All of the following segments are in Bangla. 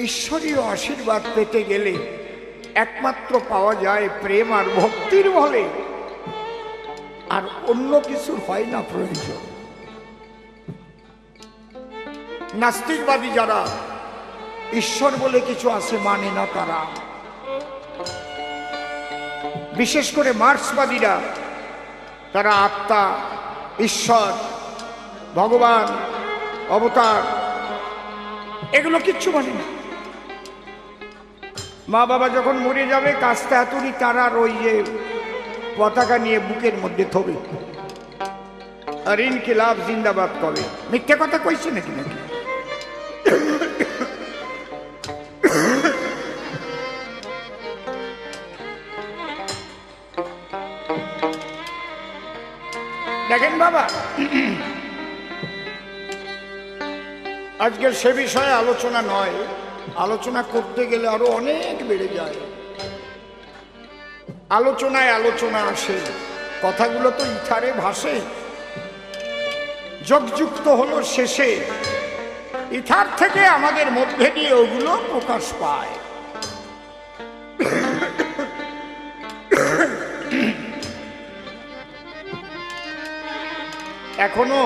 ঈশ্বরীয় আশীর্বাদ পেতে গেলে একমাত্র পাওয়া যায় প্রেম আর ভক্তির বলে, আর অন্য কিছুর হয় না প্রয়োজন। নাস্তিকবাদী যারা ঈশ্বর বলে কিছু আছে মানে না, তারা বিশেষ করে মার্ক্সবাদীরা, তারা আত্মা, ঈশ্বর, ভগবান, অবতার এগুলো কিচ্ছু মানে না। মা বাবা যখন মরে যাবে কাস্তে হাতুড়ি তারার ওই যে পতাকা নিয়ে বুকের মধ্যে থবে আর ইনকিলাব জিন্দাবাদ করে। মিথ্যে কথা কইছে নাকি? নাকি দেখেন বাবা, আজকের সে বিষয়ে আলোচনা নয়, আলোচনা করতে গেলে আরো অনেক বেড়ে যায়। আলোচনায় আলোচনা আসে, কথাগুলো তো ইথারে ভাসে, যোগযুক্ত হলো শেষে ইথার থেকে আমাদের মধ্যে দিয়ে ওগুলো প্রকাশ পায়। এখনো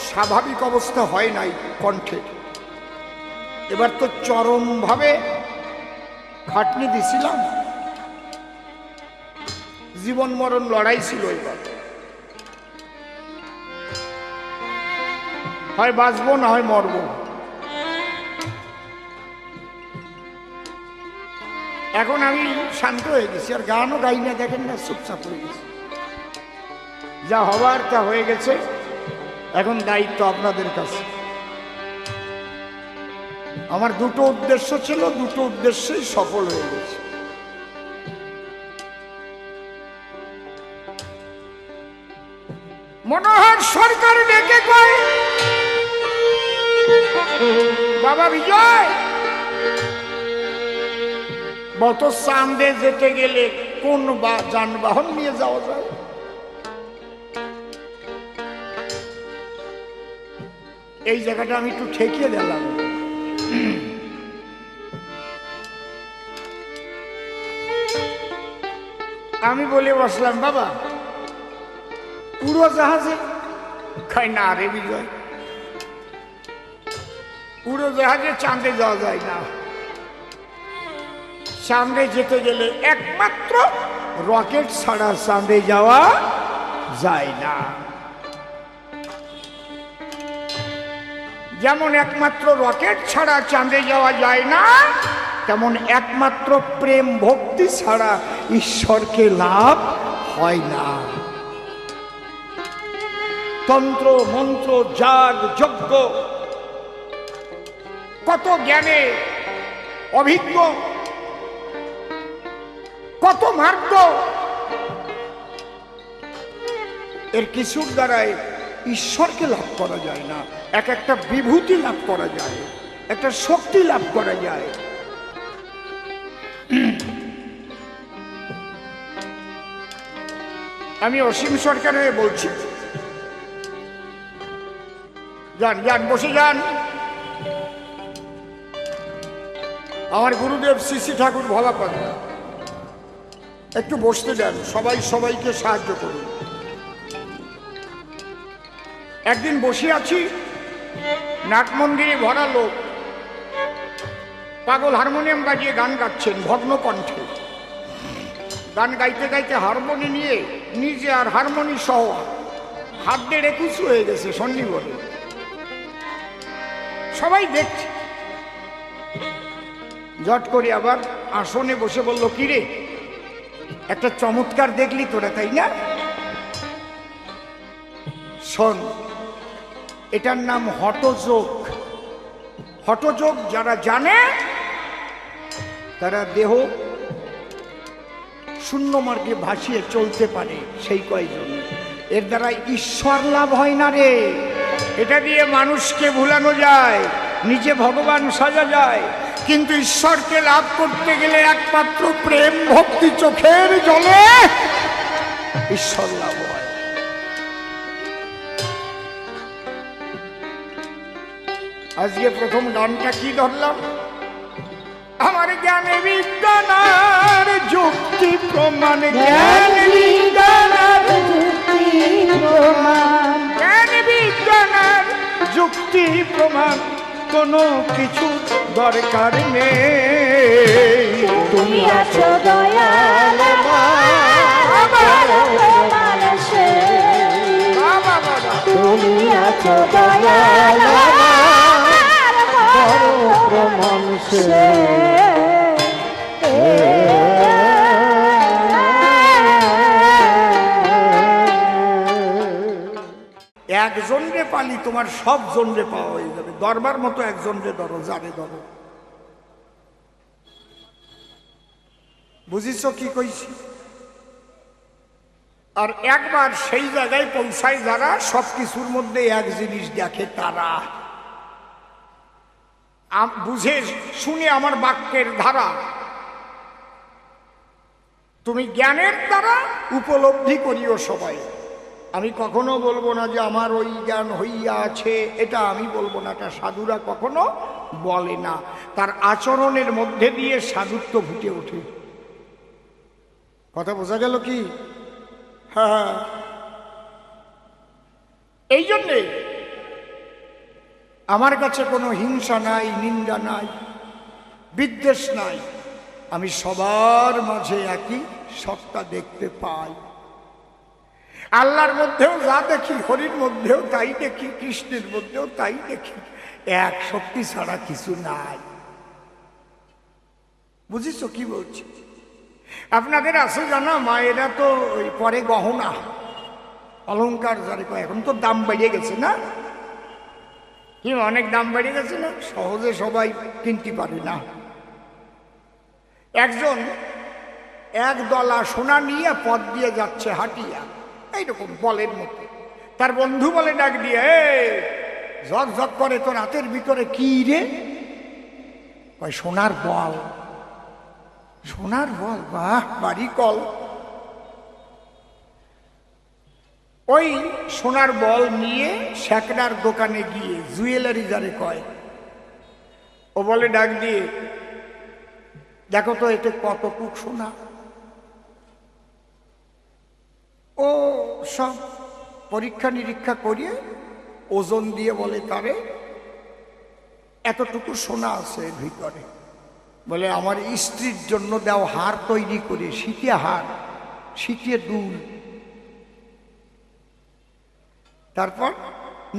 স্বাভাবিক অবস্থা হয় নাই কণ্ঠে, এবার তো চরম ভাবে খাটনি দিছিলাম, জীবন মরণ লড়াই ছিল। এবার হয় বাঁচবো না হয় মরবো। এখন আমি শান্ত হয়ে গেছি, আর গানও গাই না, দেখেন না, চুপচাপ হয়ে গেছি। যা হবার তা হয়ে গেছে, এখন দায়িত্ব আপনাদের কাছে। আমার দুটো উদ্দেশ্য ছিল, দুটো উদ্দেশ্যই সফল হয়ে গেছে। মনোহর সরকার ডেকে কয়, বাবা বিজয়, বত চাঁদে যেতে গেলে কোন যানবাহন নিয়ে যাওয়া যায়? এই জায়গাটা আমি একটু ঠেকিয়ে দিলাম। আমি বলে বসলাম, বাবা উড়োজাহাজে? খাই না রে বিজয়, উড়োজাহাজে চাঁদে যাওয়া যায় না। চাঁদে যেতে গেলে একমাত্র রকেট ছাড়া চাঁদে যাওয়া যায় না। যেমন একমাত্র রকেট ছাড়া চাঁদে যাওয়া যায় না, তেমন একমাত্র প্রেম ভক্তি ছাড়া ঈশ্বরকে লাভ হয় না। তন্ত্র মন্ত্র যাগ যজ্ঞ, কত জ্ঞানে অভিজ্ঞ, কত মার্গ, এর কিছুর দ্বারাই ঈশ্বরকে লাভ করা যায় না। এক একটা বিভূতি লাভ করা যায়, একটা শক্তি লাভ করা যায়। আমি অসীম সরকার হয়ে বলছি, যান যান, বসে যান। আমার গুরুদেব শ্রী শ্রী ঠাকুর ভোলাপাদ, একটু বসতে দেন, সবাই সবাইকে সাহায্য করুন। একদিন বসে আছি, নাট মন্দিরে ভরা লোক, পাগল হারমোনিয়াম বাজিয়ে গান গাচ্ছেন ভগ্ন কণ্ঠে। গান গাইতে গাইতে হারমোনি নিয়ে নিজে আর হারমোনি সহ হাত দিয়ে একুশু হয়ে গেছে সন্নিবরে। সবাই দেখছে, জট করে আবার আসনে বসে বলল, কিরে একটা চমৎকার দেখলি তোরা, তাই না? শোন, এটার নাম হঠযোগ। হঠযোগ যারা জানে তারা দেহ শূন্য মার্গে ভাসিয়ে চলতে পারে, সেই কয়জন। এর দ্বারা ঈশ্বর লাভ হয় না রে। এটা দিয়ে মানুষকে ভুলানো যায়, নিজে ভগবান সাজা যায়, কিন্তু ঈশ্বরকে লাভ করতে গেলে একমাত্র প্রেম ভক্তি চোখের জলে ঈশ্বর লাভ হয়। আজকে প্রথম গানটা কি ধরলাম? আমার জ্ঞান বিজ্ঞানের যুক্তি প্রমাণ, জ্ঞান বিজ্ঞানের যুক্তি প্রমাণ, জ্ঞান বিজ্ঞানের যুক্তি প্রমাণ, কোনো কিছু দরকার নেই। তুমি আছো দয়াল আমার প্রমাণ সে, তুমি আছো দয়াল আমার প্রমাণ সে। একজন রে পালি তোমার সব জন রে পাওয়া হয়ে যাবে। দরবার মতো একজন রে ধরো, যারে ধরো। বুঝিস কি কইছি? আর একবার সেই জায়গায় পৌঁছায় যারা সবকিছুর মধ্যে এক জিনিস দেখে, তারা বুঝে শুনে আমার বাক্যের ধারা তুমি জ্ঞানের দ্বারা উপলব্ধি করিও সবাই। আমি কখনো বলবো না যে আমার ওই জ্ঞান হইয়া আছে, এটা আমি বলবো না। এটা সাধুরা কখনো বলে না, তার আচরণের মধ্যে দিয়ে সাধুত্ব ফুটে ওঠে। কথা বোঝা গেল কি? হ্যাঁ, এই জন্যে আমার কাছে কোনো হিংসা নাই, নিন্দা নাই, বিদ্বেষ নাই। আমি সবার মাঝে একই সত্তা দেখতে পাই। আল্লাহর মধ্যেও যা দেখি, হরির মধ্যেও তাই দেখি, কৃষ্ণের মধ্যেও তাই দেখি। এক শক্তি ছাড়া কিছু নাই। বুঝিস কি বলছি? আপনাদের আছে জানা, মায়েরা তো ওই পরে গহনা অলংকার যারে কয়, এখন তো দাম বেড়ে গেছে না? কি অনেক দাম বেড়ে গেছে না? সহজে সবাই কিনতে পারে না। একজন এক দলা সোনা নিয়ে পথ দিয়ে যাচ্ছে হাঁটিয়া, এইরকম বলের মতো। তার বন্ধু বলে ডাক দিয়ে, ঝক ঝক করে তোর হাতের ভিতরে কি রে? কয় সোনার বল। সোনার বল? বাহ, বাড়ি কল। ওই সোনার বল নিয়ে শেকড়ার দোকানে গিয়ে, জুয়েলারি যারে কয়, ও বলে ডাক দিয়ে, দেখো তো এতে কতটুক সোনা। ও সব পরীক্ষা নিরীক্ষা করিয়ে ওজন দিয়ে বলে, তারে এতটুকু সোনা আছে এর ভিতরে। বলে আমার স্ত্রীর জন্য দাও হার তৈরি করে, শীতে হার, শীতে দুল, তারপর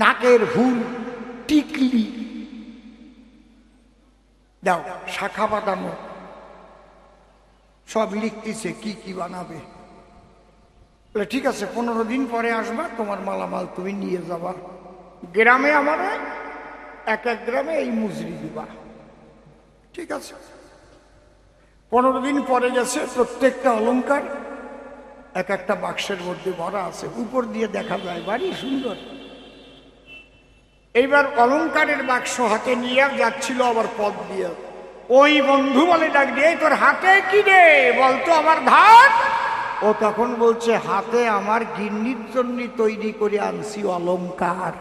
নাকের হুল, টিকলি দাও, শাখা বাঁধানো। সব লিখতেছে কি কি বানাবে। বলে ঠিক আছে, 15 দিন পরে আসবা, তোমার মালামাল তুমি নিয়ে যাবা। গ্রামে আমার এক এক গ্রামে এই মজুরি দিবা। ঠিক আছে, 15 দিন পরে গেছে। প্রত্যেকটা অলংকার এক একটা বাক্সের মধ্যে ভরা আছে, উপর দিয়ে দেখা যায় বাড়ি সুন্দর। এইবার অলংকারের বাক্স হাতে নিয়ে যাচ্ছিল আবার পথ দিয়ে। ওই বন্ধু বলে ডাক দিয়ে, তোর হাতে কি রে? বলতো আমার ধান। ও তখন বলছে, হাতে আমার গিন্নির জন্য তৈরি করে আনছি অলংকার।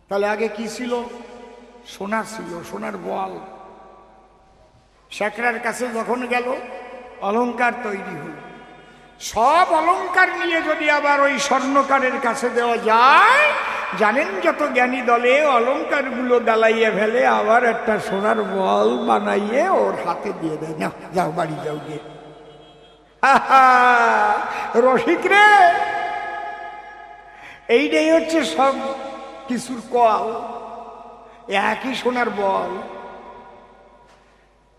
তাহলে আগে কি ছিল? সোনা ছিল, সোনার বল। শেখরার কাছে যখন গেল, অলংকার তৈরি হল। সব অলংকার নিয়ে যদি আবার ওই স্বর্ণকারের কাছে দেওয়া যায়, জানেন যত জ্ঞানী দলে অলংকারগুলো ডালাইয়ে ফেলে, আবার একটা সোনার বল বানাইয়ে ওর হাতে দিয়ে দেয়। না, যাও বাড়ি যাও গিয়ে। রসিক রে, এইটাই হচ্ছে সব কিছুর কল। একই সোনার বল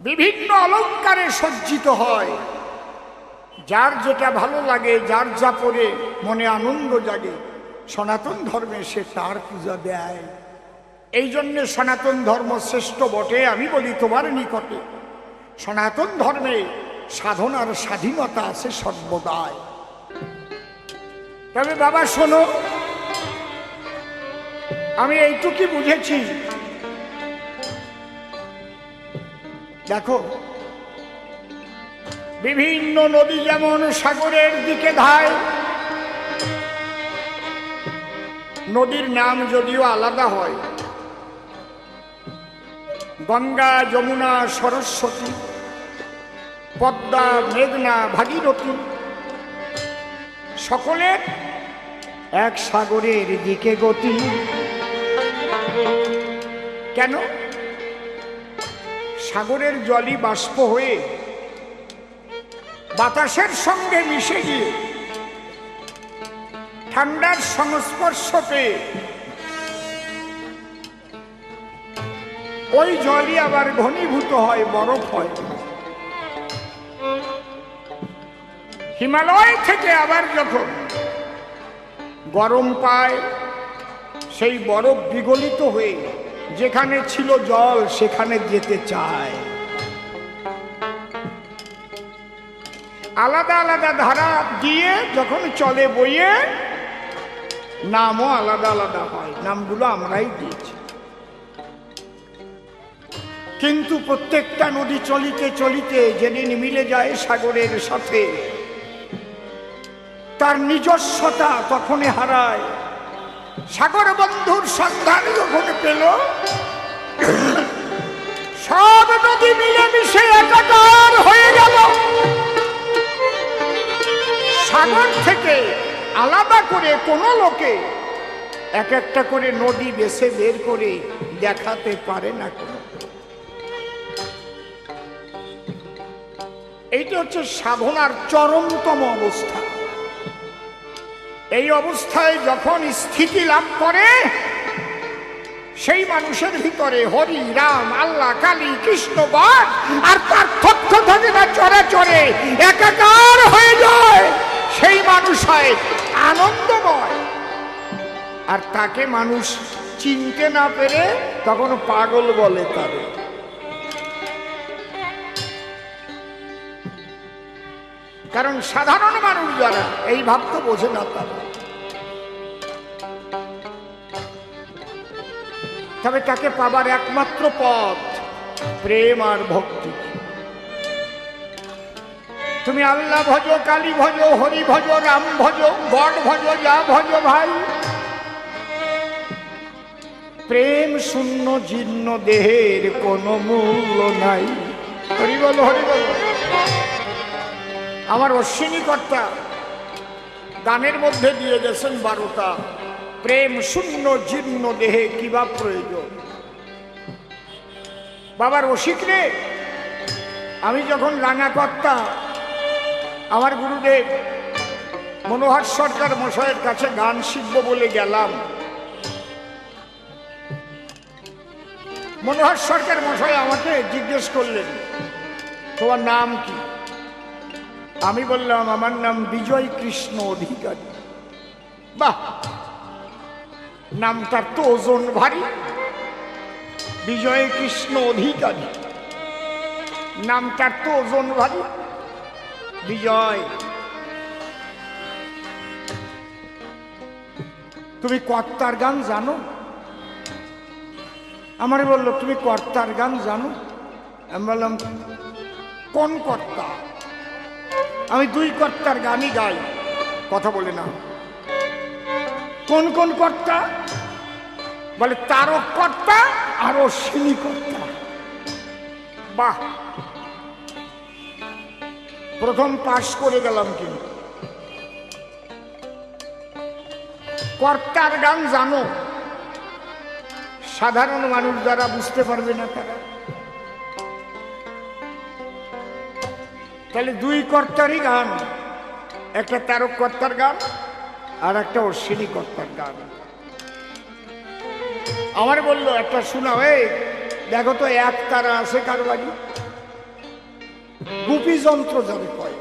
বিভিন্ন অলংকারে সজ্জিত হয়। যার যেটা ভালো লাগে, যার যা পরে মনে আনন্দ জাগে, সনাতন ধর্মে সে তার পূজা দেয়। এই জন্যে সনাতন ধর্ম শ্রেষ্ঠ বটে। আমি বলি তোমার নিকটে, সনাতন ধর্মে সাধনার স্বাধীনতা আছে সর্বদাই। তবে বাবা শোনো, আমি এইটুকুই বুঝেছি। দেখো, বিভিন্ন নদী যেমন সাগরের দিকে ধায়, নদীর নাম যদিও আলাদা হয়, গঙ্গা, যমুনা, সরস্বতী, পদ্মা, মেঘনা, ভাগীরথী সকলের এক সাগরের দিকে গতি। কেন? সাগরের জলই বাষ্প হয়ে বাতাসের সঙ্গে মিশে গিয়ে ঠান্ডার সংস্পর্শ পেয়ে ওই জলই আবার ঘনীভূত হয়, বরফ হয়। হিমালয় থেকে আবার যখন গরম পায়, সেই বরফ বিগলিত হয়ে যেখানে ছিল জল সেখানে যেতে চায়। আলাদা আলাদা ধারা দিয়ে যখন চলে বইয়ে, নামও আলাদা আলাদা হয়। নামগুলো আমরাই দিয়েছি, কিন্তু প্রত্যেকটা নদী চলিতে চলিতে যেদিন মিলে যায় সাগরের সাথে, তার নিজস্বতা তখনই হারায়। সাগর বন্ধুর সন্ধান যখন পেল, সব নদী মিলেমিশে একাকার হয়ে গেল। সাগর থেকে আলাদা করে কোন লোকে এক একটা করে নদী বেছে বের করে দেখাতে পারে না। এইটা হচ্ছে সাধনার চরমতম অবস্থা। এই অবস্থায় যখন স্থিতি লাভ করে, সেই মানুষের ভিতরে হরি, রাম, আল্লাহ, কালী, কৃষ্ণ, বাদ আর পার্থক্য থাকে না, চরাচরে একাকার হয়ে যায়। সেই মানুষ হয় আনন্দময়। আর তাকে মানুষ চিনতে না পেরে তখন পাগল বলে তারে। কারণ সাধারণ মানুষ যারা এই ভাব তো বোঝে না তারা, তবে তাকে পাবার একমাত্র পথ প্রেম আর ভক্তি। তুমি আল্লাহ ভজো, কালী ভজো, হরি ভজো, রাম ভজো, গড ভজো, যা ভজো ভাই, প্রেম শূন্য জীর্ণ দেহের কোনো মূল্য নাই। হরি বলো, হরি বলো। আমার অশ্বিনী কর্তা গানের মধ্যে দিয়ে গেছেন 12টা। প্রেম শূন্য জীর্ণ দেহে কিবা প্রয়োজন। বাবার রসিক রে, আমি যখন রাঙা কর্তা আমার গুরুদেব মনোহর সরকার মশাইয়ের কাছে গান শিখব বলে গেলাম, মনোহর সরকার মশাই আমাকে জিজ্ঞেস করলেন, তোমার নাম কি? আমি বললাম, আমার নাম বিজয় কৃষ্ণ অধিকারী। বাহ, নামটার তো ওজন ভারী। বিজয় কৃষ্ণ অধিকারী নামটার তো ওজন ভারী। বিজয়, তুমি কর্তার গান জানো? আমারে বললো, তুমি কর্তার গান জানো? আমি বললাম, কোন কর্তা? আমি 2 কর্তার গানই গাই, কথা বলে না। কোন কোন কর্তা? বলে তারক কর্তা আর অশ্বিনী কর্তা। বাহ, প্রথম পাশ করে গেলাম। কিন্তু কর্তার গান জানো? সাধারণ মানুষ যারা বুঝতে পারবে না তারা। তাহলে 2 কর্তারই গান, একটা তারক কর্তার গান আর একটা অশ্বিনী কর্তার গান। আমার বললো, একটা শোনাও। এই দেখো তো, এক তারা আছে কার বাড়ি? গুপি যন্ত্র যাবে কয়।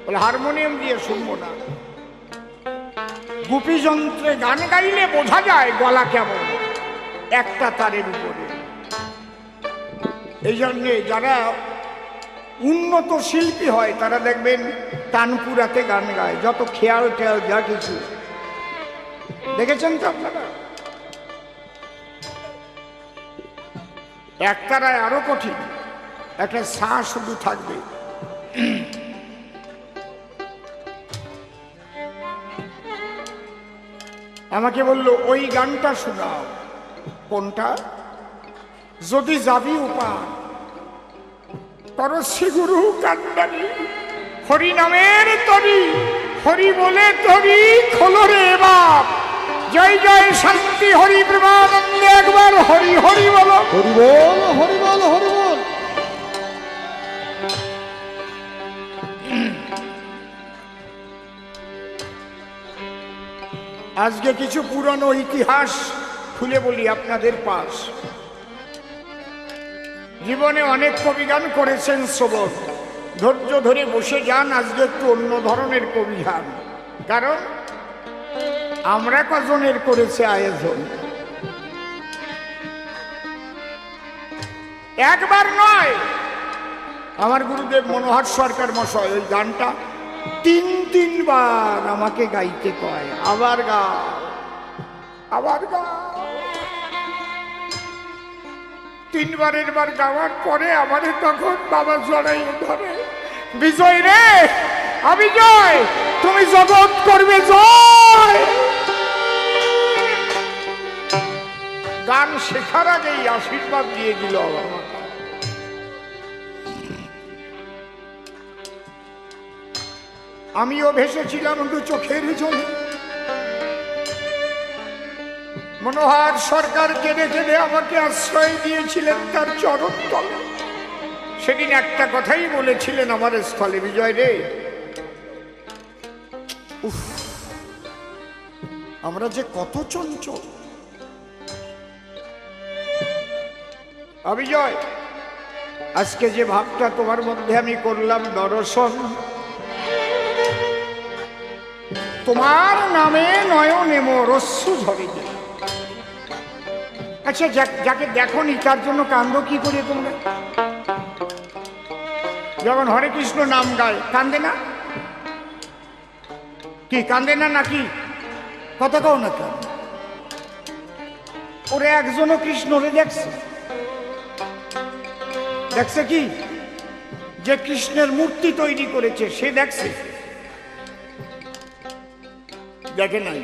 বলে হারমোনিয়াম দিয়ে শুনবো না। গুপি যন্ত্রে গান গাইলে বোঝা যায় গলা কেমন, একটা তারের উপরে। এই জন্যে যারা উন্নত শিল্পী হয় তারা দেখবেন তানপুরাতে গান গায়, যত খেয়াল টেয়াল যা কিছু। দেখেছেন তো আপনারা? একতারায় আরো কঠিন, একটা সা শুধু থাকবে। আমাকে বললো, ওই গানটা শোনাও। কোনটা? যদি যাবি উপার তর শ্রী গুরু কান্দানি হরি নামের তরি হরি বলে তরি খোলো রে বাপ জয় জয় শান্তি হরি প্রেমানন্দে একবার হরি হরি বলো হরি বল হরি বল হরি বল। আজকে কিছু পুরনো ইতিহাস খুলে বলি আপনাদের পাশ। জীবনে অনেক কবিগান করেছেন শ্রবণ, ধৈর্য ধরে বসে যান। আজকে একটু অন্য ধরনের কবিগান, কারণ আমরা কজনের করেছে আয়োজন। একবার নয়, আমার গুরুদেব মনোহর সরকার মশাই ওই গানটা তিনবার আমাকে গাইতে কয়, আবার গাও আবার গাও। তিনবারের বার গাওয়ার পরে আমাদের তখন বাবা জড়াই ধরে, বিজয় রে অবিজয় তুমি জগৎ করবে জয়। গান শেখার আগেই আশীর্বাদ দিয়ে দিল আমার। আমিও ভেসেছিলাম একটু চোখের জলে। মনোহর সরকার কেঁদে কেঁদে আমাকে আশ্রয় দিয়েছিলেন তার চরণ তলে। সেদিন একটা কথাই বলেছিলেন আমার স্থলে, বিজয় রে উফ আমরা যে কত চঞ্চল। অবিজয় আজকে যে ভাবটা তোমার মধ্যে আমি করলাম দর্শন, তোমার নামে নয়নে মোর অশ্রু ঝরে যায়। আচ্ছা যাকে দেখনি তার জন্য কান্দো কি করে তোমরা? যখন হরে কৃষ্ণ নাম গায় কান্দে না? কি কান্দে না নাকি? কথা কও না কেন? ওরে একজনও কৃষ্ণরে দেখছে? দেখছে কি? যে কৃষ্ণের মূর্তি তৈরি করেছে সে দেখছে? দেখে নাই,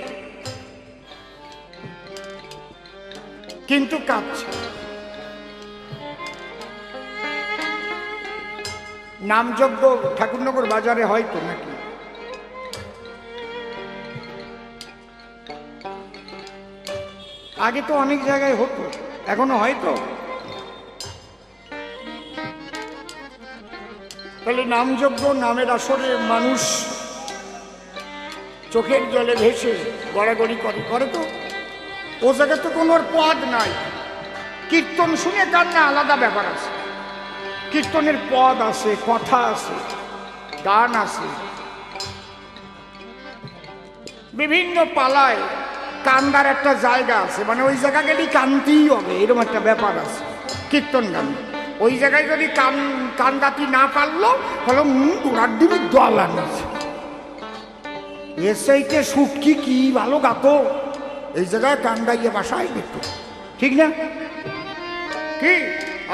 কিন্তু কাঁদছে। নামযজ্ঞ ঠাকুরনগর বাজারে হয়তো নাকি? আগে তো অনেক জায়গায় হতো, এখনো হয়তো। তাহলে নামযজ্ঞ নামের আসরে মানুষ চোখের জলে ভেসে গড়াগড়ি করে তো। ও জায়গায় তো কোনো পদ নাই। কীর্তন শুনে কান্না আলাদা ব্যাপার আছে, কীর্তনের পদ আছে, কথা আছে, গান আছে। বিভিন্ন পালায় কান্দার একটা জায়গা আছে, মানে ওই জায়গা গেলেই কানতেই হবে, এরকম একটা ব্যাপার আছে কীর্তন গান। ওই জায়গায় যদি কান্দাতি না পারলো তাহলে গোড়ার দিকে দল আনছে। এসে সুটকি কি ভালো গাতো, এই জায়গায় কান্দাইয়ে বাসায় দিত, ঠিক না? কি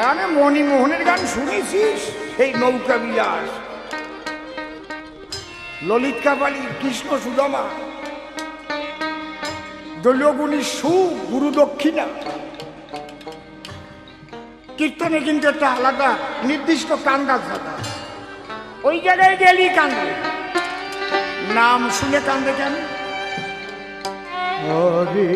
আরে মণিমোহনের গান শুনেছিস? এই নৌকা বিলাস, ললিত কাপালি, কৃষ্ণ সুদামা, দলীয়গুণী সু, গুরু দক্ষিণা। কীর্তনে কিন্তু একটা আলাদা নির্দিষ্ট কান্দা জায়গা, ওই জায়গায় গেলি কান্দে। নাম শুনে কান্দে কেন? হরে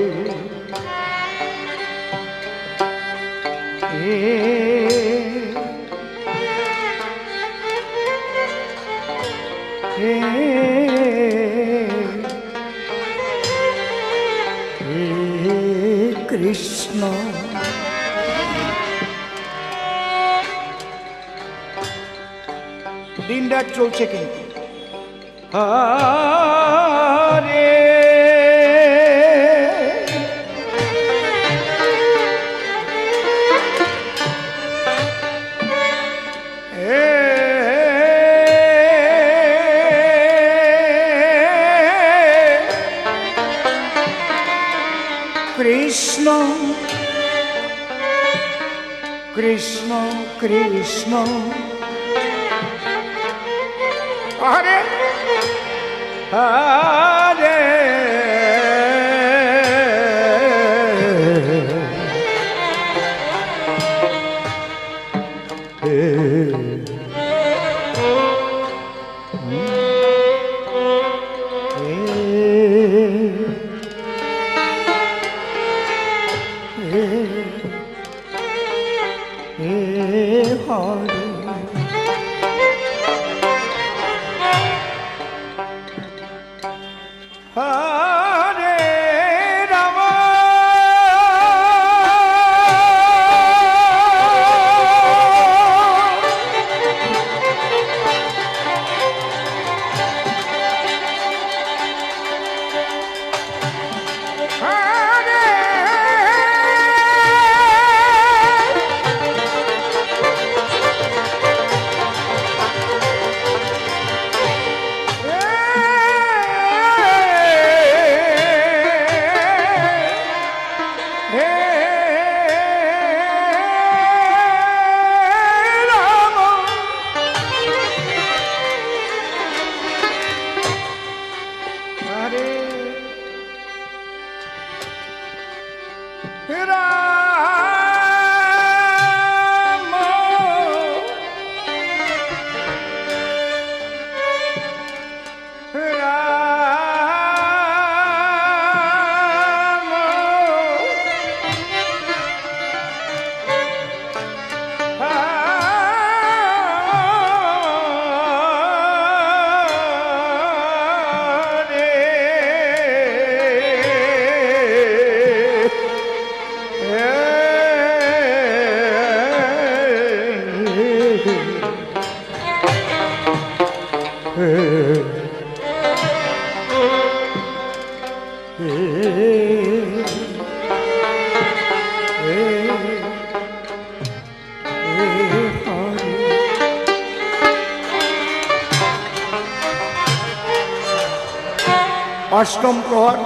কৃষ্ণ দিন রাত চলছে কিন্তু হরে কৃষ্ণ কৃষ্ণ কৃষ্ণ হরে হরে হে হরে হরে রাম অষ্টম প্রহর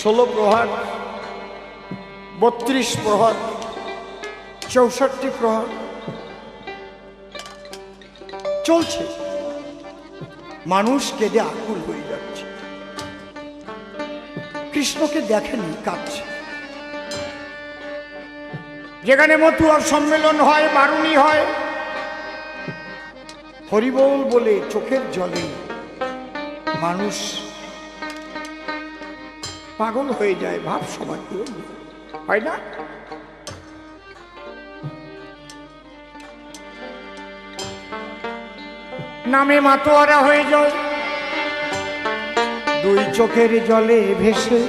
16 প্রহর 32 প্রহর 64 প্রহর চলছে। মানুষ কেঁদে আকুল হয়ে যাচ্ছে, কৃষ্ণকে দেখেনি, কাঁদছে। যেখানে মতুয়ার সম্মেলন হয়, বারুণী হয়, হরিবোল বলে চোখের জলে মানুষ পাগল হয়ে যায়। ভাব সবাই হয় না? নামে মাতোয়ারা হয়ে যায়, দুই চোখের জলে ভেসে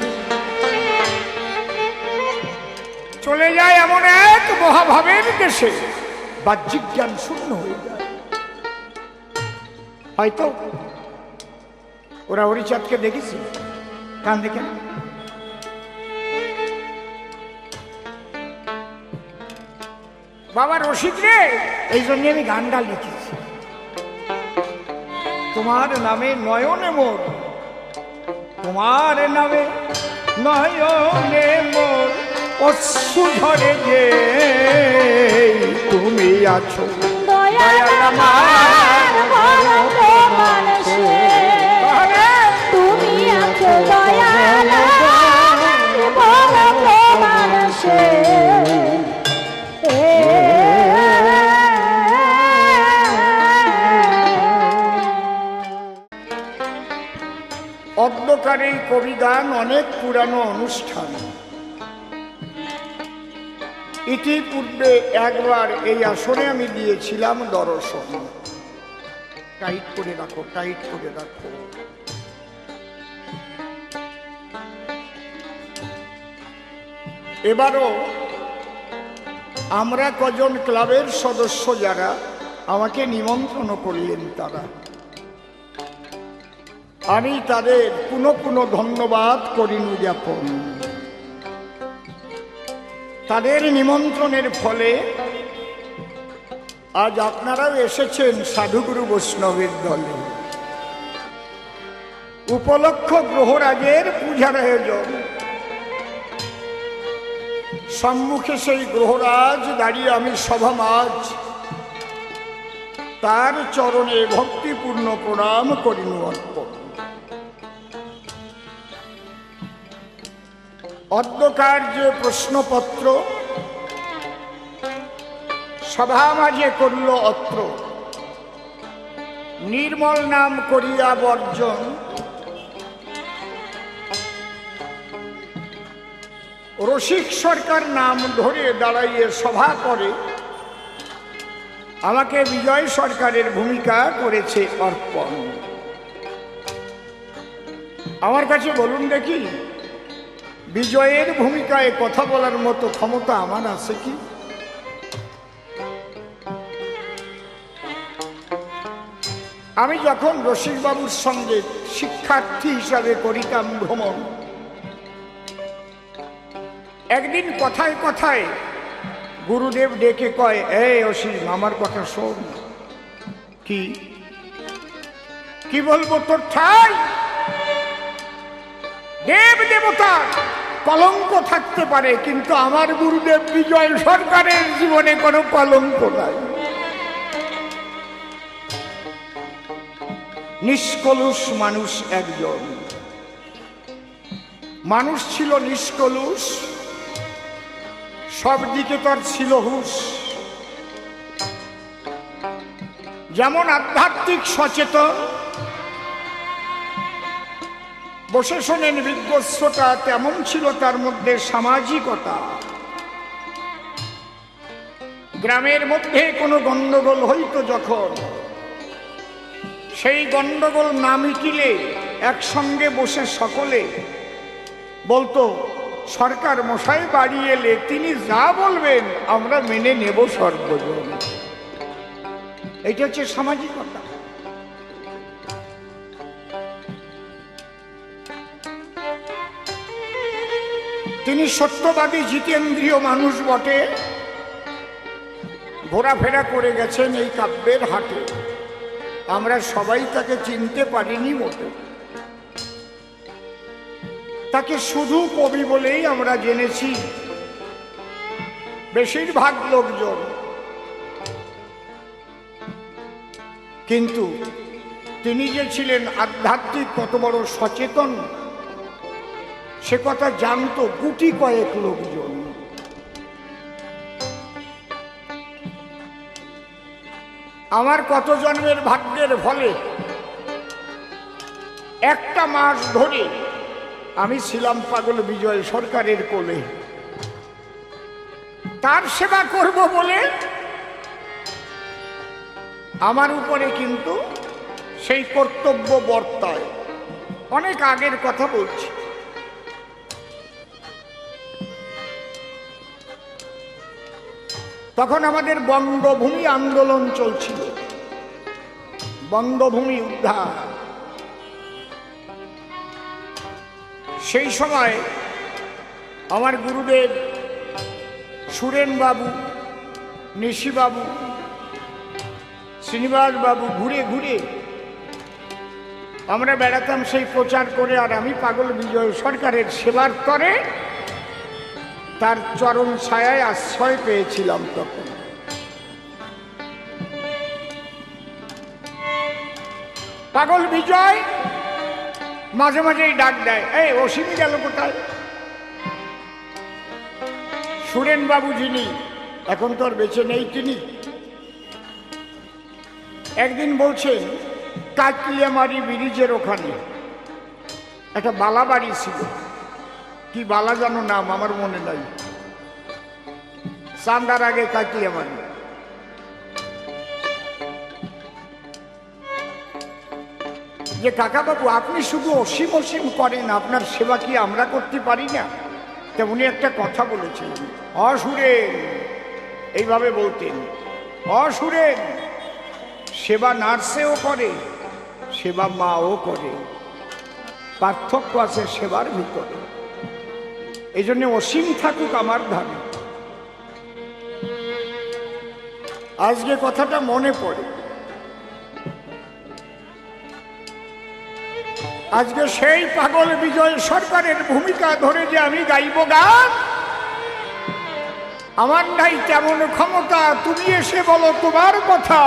চলে যায় এমন এক মহাভাবের দেশে, বাহ্যিক জ্ঞান শূন্য হয়ে যায়। হয়তো ওরা হরিচাঁদকে দেখেছি, কান দেখেন, বাবা রসিক রে, এই জন্য আমি গানটা লিখেছি। তোমার নামে নয়নে মোর, তোমার নামে নয়নে মোর অশ্রু ঝরে যে তুমি আছো দয়াল আমার ভরত মানুষে, তুমি আছো দয়াল আমার ভরত মানুষে। অন্ধকার এই কবিগান অনেক পুরানো অনুষ্ঠান। ইতিপূর্বে একবার এই আসনে আমি দিয়েছিলাম দর্শন। টাইট করে রাখো, টাইট করে রাখো। এবারও আমরা কজন ক্লাবের সদস্য যারা আমাকে নিমন্ত্রণ করলেন, তারা আমি তাদের পুনঃ পুনঃ ধন্যবাদ করিনু জ্ঞাপন। তাদের নিমন্ত্রণের ফলে আজ আপনারাও এসেছেন সাধুগুরু বৈষ্ণবের দলে। উপলক্ষ গ্রহরাজের পূজার আয়োজন। সম্মুখে সেই গ্রহরাজ দাঁড়িয়ে আমি সভামাজ তার চরণে ভক্তিপূর্ণ প্রণাম করিনু অর্পণ। অদ্যকার যে প্রশ্নপত্র সভা মাঝে করিল অত্র, নির্মল নাম করিয়া বর্জন, রসিক সরকার নাম ধরে দাঁড়াইয়ে সভা করে, আমাকে বিজয় সরকারের ভূমিকা করেছে অর্পণ। আমার কাছে বলুন দেখি, বিজয়ের ভূমিকায় কথা বলার মতো ক্ষমতা আমার আছে কি? আমি যখন রসিকবাবুর সঙ্গে শিক্ষার্থী হিসাবে করিতাম ভ্রমণ, একদিন কথায় কথায় গুরুদেব ডেকে কয়, এই অসীম আমার কথা শোন। কি কি বলবো তোর ঠাই? দেব দেবতা কলঙ্ক থাকতে পারে, কিন্তু আমার গুরুদেব বিজয় সরকারের জীবনে কোনো কলঙ্ক নাই। নিষ্কলুষ মানুষ একজন, মানুষ ছিল নিষ্কলুষ, সব দিকে তার ছিল হুঁশ। যেমন আধ্যাত্মিক সচেতন, বসে শোনেন বিজ্ঞস্বতা, তেমন ছিল তার মধ্যে সামাজিকতা। গ্রামের মধ্যে কোনো গন্ডগোল হইতো যখন, সেই গন্ডগোল না মিটিলে একসঙ্গে বসে সকলে বলতো, সরকার মশাই বাড়ি এলে তিনি যা বলবেন আমরা মেনে নেব সর্বজন। এটা হচ্ছে সামাজিকতা। তিনি সত্যবাদী জিতেন্দ্রীয় মানুষ বটে, ঘোরাফেরা করে গেছেন এই কাব্যের হাটে। আমরা সবাই তাকে চিনতে পারিনি মোটে, তাকে শুধু কবি বলেই আমরা জেনেছি বেশিরভাগ লোকজন। কিন্তু তিনি যে ছিলেন আধ্যাত্মিক, কত বড় সচেতন, সে কথা জানতো গুটি কয়েক লোকজন। আমার কত জন্মের ভাগ্যের ফলে একটা মাস ধরে আমি ছিলাম পাগল বিজয় সরকারের কোলে। তার সেবা করব বলে আমার উপরে কিন্তু সেই কর্তব্য বর্তায়। অনেক আগের কথা বলছি। তখন আমাদের বঙ্গভূমি আন্দোলন চলছিল, বঙ্গভূমি উদ্ধার। সেই সময় আমার গুরুদেব সুরেন বাবু, নিশি বাবু, শ্রীনিবাস বাবু ঘুরে ঘুরে আমরা বেড়াতাম সেই প্রচার করে। আর আমি পাগল বিজয় সরকারের সেবার তরে তার চরণ ছায়ায় আশ্রয় পেয়েছিলাম। তখন পাগল বিজয় মাঝে মাঝেই ডাক দেয়, এই অসীম গেল কোথায়? সুরেন বাবু যিনি এখন তো আর বেঁচে নেই, তিনি একদিন বলছেন কাকলিয়ামারি ব্রিজের ওখানে একটা বালা বাড়ি ছিল, কি বালা জানো নাম আমার মনে নাই, চান্দার আগে কাকলিয়ামারি। যে কাকা বাবু আপনি শুধু অসীম অসীম করেন, আপনার সেবা কি আমরা করতে পারি না? তা উনি একটা কথা বলেছিলেন, অসুরেন, এইভাবে বলতেন, অসুরেন সেবা নার্সেও করে, সেবা মাও করে, পার্থক্য আছে সেবার ভিতরে। এই জন্য অসীম থাকুক আমার ধারে। আজকে কথাটা মনে পড়ে। আজকে সেই পাগল বিজয় সরকারের ভূমিকা ধরে যে আমি গাইব গান, আমার নাই তেমন ক্ষমতা। তুমি এসে বলো তোমার কথা,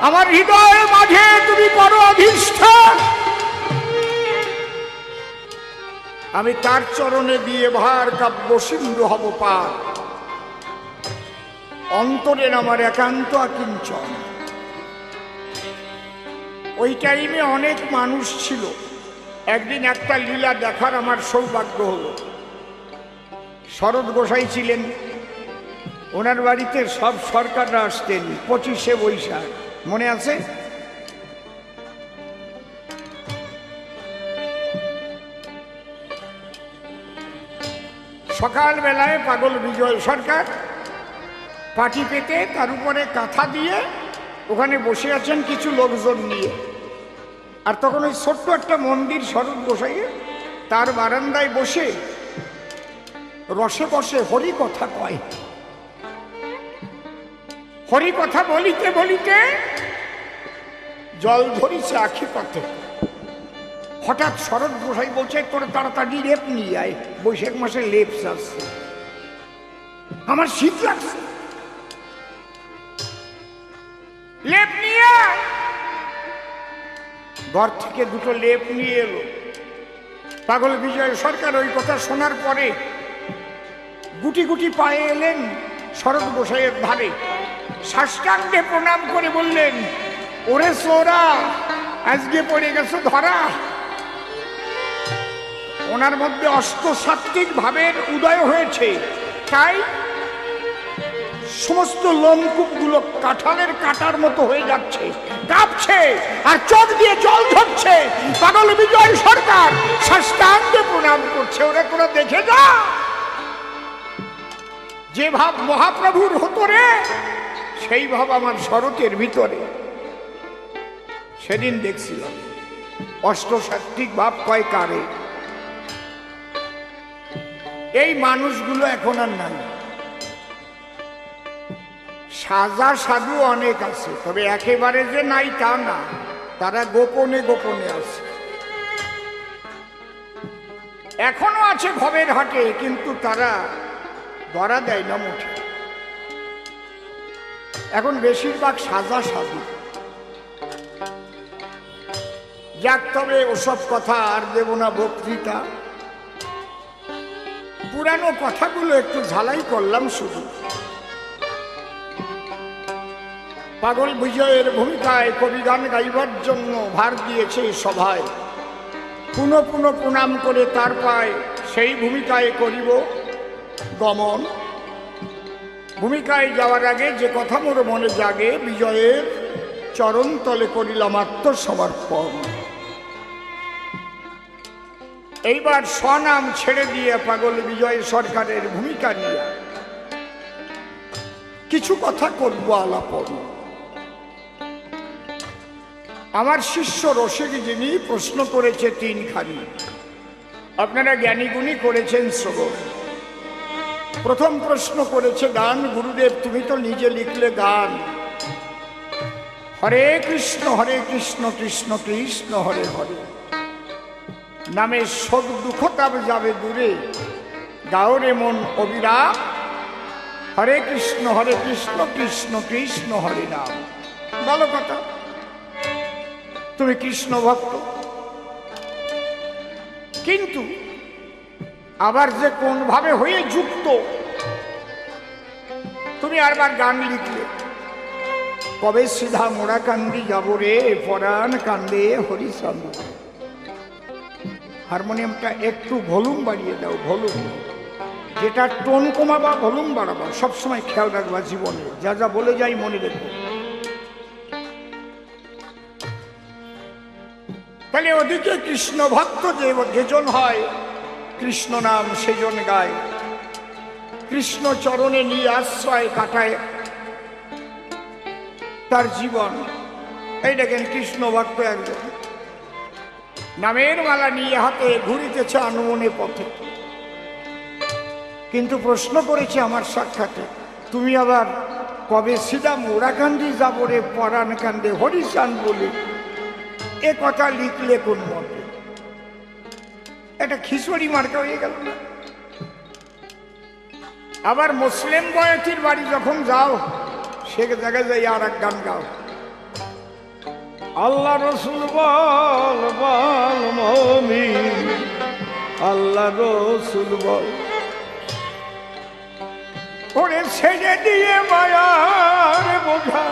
আমার হৃদয় মাঝে তুমি বড় অধিষ্ঠান। আমি তার চরণে দিয়ে ভার কাব্য সিন্ধু হব পার, অন্তরের আমার একান্ত আকিঞ্চন। ওই টাইমে অনেক মানুষ ছিল। একদিন একটা লীলা দেখার আমার সৌভাগ্য হলো। শরৎ গোসাই ছিলেন, ওনার বাড়িতে সব সরকাররা আসতেন 25শে বৈশাখ, মনে আছে? সকালবেলায় পাগল বিজয় সরকার পাটি পেতে তার উপরে কাঁথা দিয়ে ওখানে বসে আছেন কিছু লোকজন নিয়ে। আর তখন ওই ছোট্ট একটা মন্দির শরৎ গোসাইয়ের, তার বারান্দায় বসে রসে বসে হরি কথা কয়। হরি কথা বলিতে বলিতে জল ধরিছে আখি পথে। হঠাৎ শরৎ গোসাই বলছে, তোর তাড়াতাড়ি লেপ নিয়ে আয়, বৈশাখ মাসে লেপ আসছে, আমার শীত লাগছে, লেপ নিয়ে আয়। ঘর থেকে দুটো লেপ নিয়ে এলো। পাগল বিজয় সরকার ওই কথা শোনার পরে গুটি গুটি পায়ে এলেন শরৎ গোসাইয়ের ধারে, সাষ্টাঙ্গে প্রণাম করে বললেন, ওরে সোরা, আজকে পড়ে গেছে ধরা। ওনার মধ্যে অষ্টসাত্ত্বিক ভাবের উদয় হয়েছে, তাই সমস্ত লোমকূপগুলো কাঁঠালের কাটার মতো হয়ে যাচ্ছে, কাঁপছে আর চোখ দিয়ে জল ঝরছে। পাগল বিজয় সরকার সাষ্টাঙ্গে প্রণাম করছে, ওরা তোরা দেখে যা, যে ভাব মহাপ্রভুর হতো রে, সেই ভাব আমার শরতের ভিতরে। সেদিন দেখছিলাম অষ্টসাত্ত্বিক ভাব কয় কারে। এই মানুষগুলো এখন আর নাই। সাজা সাধু অনেক আছে, তবে একেবারে যে নাই তা না, তারা গোপনে গোপনে আছে। এখনো আছে ভবের হাটে, কিন্তু তারা ধরা দেয় না মুঠে। এখন বেশিরভাগ সাজা সাধু। যাক, তবে ওসব কথা আর দেব না বক্তৃতা। পুরানো কথাগুলো একটু ঝালাই করলাম শুধু। পাগল বিজয়ের ভূমিকায় কবিগান গাইবার জন্য ভার দিয়েছে সভায়। পুনঃ পুনঃ প্রণাম করে তার পায় সেই ভূমিকায় করিব গমন। ভূমিকায় যাওয়ার আগে যে কথা মোর মনে জাগে, বিজয়ের চরণ তলে করিলাম আত্মসমর্পণ। এইবার স্বনাম ছেড়ে দিয়ে পাগল বিজয় সরকারের ভূমিকা নিয়ে কিছু কথা করব আলাপন। আমার শিষ্য রসিক যিনি প্রশ্ন করেছে তিনখানি, আপনারা জ্ঞানীগুণী করেছেন শ্রবণ। প্রথম প্রশ্ন করেছে গান। গুরুদেব, তুমি তো নিজে লিখলে গান, হরে কৃষ্ণ কৃষ্ণ কৃষ্ণ হরে হরে, নামে শোক দুঃখ তাপ যাবে দূরে, গাওরে মন অবিরাম, হরে কৃষ্ণ কৃষ্ণ কৃষ্ণ হরে নাম। ভালো কথা, তুমি কৃষ্ণ ভক্ত, কিন্তু আবার যে কোন ভাবে হয়ে যুক্ত, তুমি আরবার গান লিখলে, কবে সিধা মোড়া কান্দি যাব রে, পরাণ কান্দে হরিচন্দ্র। হারমোনিয়ামটা একটু ভলিউম বাড়িয়ে দাও, ভলিউম, যেটা টোন কমাবা ভলিউম বাড়াবা, সবসময় খেয়াল রাখবা জীবনে, যা যা বলে যাই মনে রেখো। তাহলে ওদিকে কৃষ্ণ ভক্ত যেজন হয়, কৃষ্ণ নাম সেজন গায়, কৃষ্ণ চরণে নিয়ে আশ্রয় কাটায় তার জীবন। এই দেখেন কৃষ্ণ ভক্ত একজন নামের মালা নিয়ে হাতে ঘুরিতেছে আনমনে পথে, কিন্তু প্রশ্ন করেছে আমার সাক্ষাতে, তুমি আবার কবে সিধা মোড়াকান্দি যাব রে, পরাণ কান্দে হরিচান বলি, এ কথা লিখলে কোন মতে? এটা খিচুড়ি মার্কা হয়ে গেল না? আবার মুসলিম বয়তির বাড়ি যখন যাও, সে জায়গায় যাই আর এক গান গাও, আল্লাহ রসুল বল বল মুমিন, আল্লাহ রসুল বল, ওরে ছেড়ে দিয়ে মায়ার বোঝা,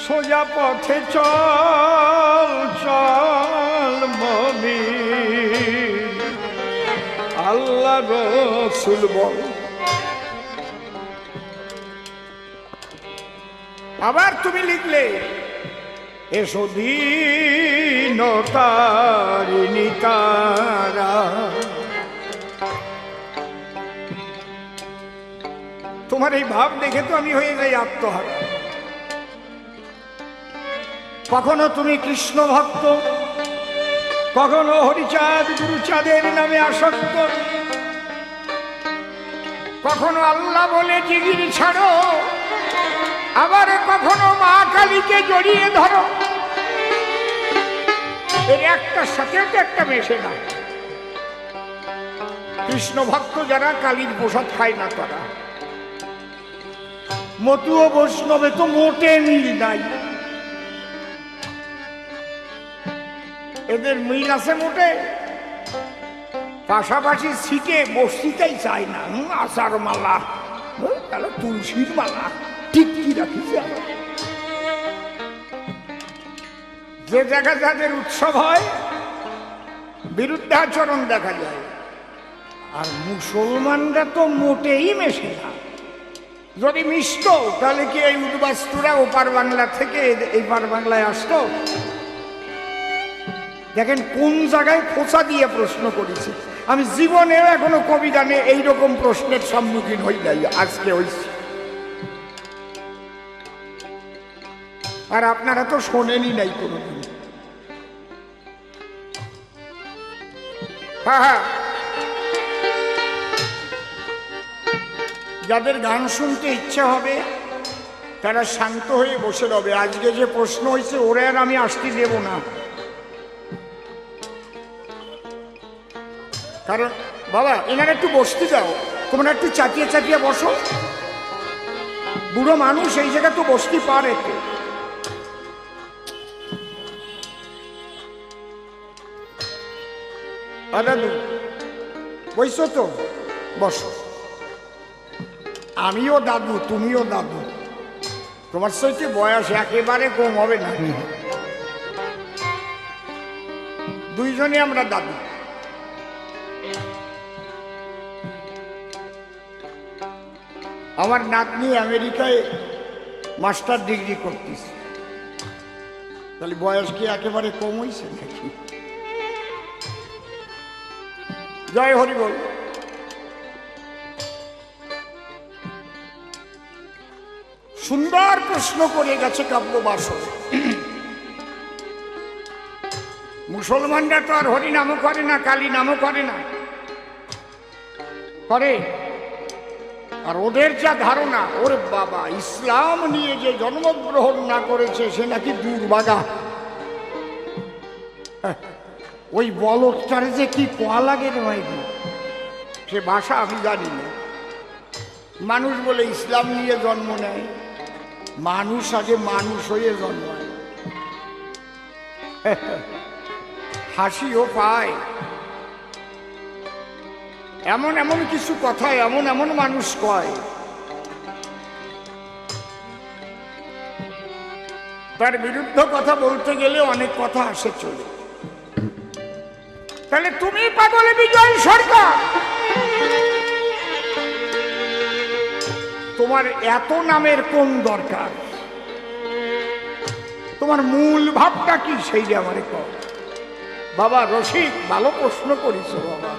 সোজা পথে চল চল মুমিন, আল্লাহ খোদা রসুল বল। আবার তুমি লিখলে এসো দীনতারিণী তারা। তোমার এই ভাব দেখে তো আমি হয়ে যাই আত্মহারা। কখনো তুমি কৃষ্ণ ভক্ত, কখনো হরিচাঁদ গুরুচাঁদের নামে আসক্ত, কখনো আল্লাহ বলে জিগির ছাড়ো, আবার কখনো মা কালীকে জড়িয়ে ধরো। এর একটার সাথে তো একটা মেশে না। কৃষ্ণ ভক্ত যারা কালীর প্রসাদ খায় না তারা, মতু ও বৈষ্ণবে তো মোটে মিল নাই। এদের মিল আছে মোটে, পাশাপাশি সিটে বসতেই চায় না। আচার মালা, তাহলে তুলসীর মালা ঠিক কি রাখিছে। যে জায়গা যাদের উৎসব হয় বিরুদ্ধাচরণ দেখা যায়। আর মুসলমানরা তো মোটেই মেশে না। যদি মিশত তাহলে কি এই উদ্বাস্তুরা ওপার বাংলা থেকে এই পার বাংলায় আসতো? দেখেন কোন জায়গায় খোঁচা দিয়ে প্রশ্ন করেছি। আমি জীবনেও এখনো কবিগানে এইরকম প্রশ্নের সম্মুখীন হই নাই, আজকে হয়েছি। আর আপনারা তো শোনেনই নাই কোনোদিন। হ্যাঁ, যাদের গান শুনতে ইচ্ছা হবে তারা শান্ত হয়ে বসে রবে। আজকে যে প্রশ্ন হয়েছে ওরা আর আমি আসতে দেব না। কারণ বাবা এনারা একটু বসতে যাও, তোমরা একটু চাটিয়ে চাটিয়ে বসো। বুড়ো মানুষ এই জায়গা তো বসতে পারে। দাদু বসছো তো, বসো। আমিও দাদু, তুমিও দাদু, তোমার সাথে বয়স একেবারে কম হবে না। দুইজনে আমরা দাদু। আমার নাতনি আমেরিকায় মাস্টার ডিগ্রি করতেছে, তাহলে বয়স কি একেবারে কম হয়েছে নাকি? জয় হরি বল। সুন্দর প্রশ্ন করে গেছে কাব্যবাসন। মুসলমানরা তো আর হরি নামও করে না, কালী নামও করে না, করে। আর ওদের যা ধারণা, ওরে বাবা ইসলাম নিয়ে যে জন্মগ্রহণ না করেছে সে নাকি দুর্ভাগা। ওই বলদটারে যে কি কোয়া লাগে রে ভাই, সে ভাষা আমি জানি না। মানুষ বলে ইসলাম নিয়ে জন্ম নেয়, মানুষ আগে মানুষ হয়ে জন্মায়। হাসিও পায়। এমন এমন কিছু কথা এমন এমন মানুষ কয়, তার বিরুদ্ধে কথা বলতে গেলে অনেক কথা আসে চলে। তাহলে তুমি পাগল বিজয় সরকার, তোমার এত নামের কোন দরকার? তোমার মূল ভাবটা কি সেইটা আমারে কও। বাবা রসিক, ভালো প্রশ্ন করিস বাবা,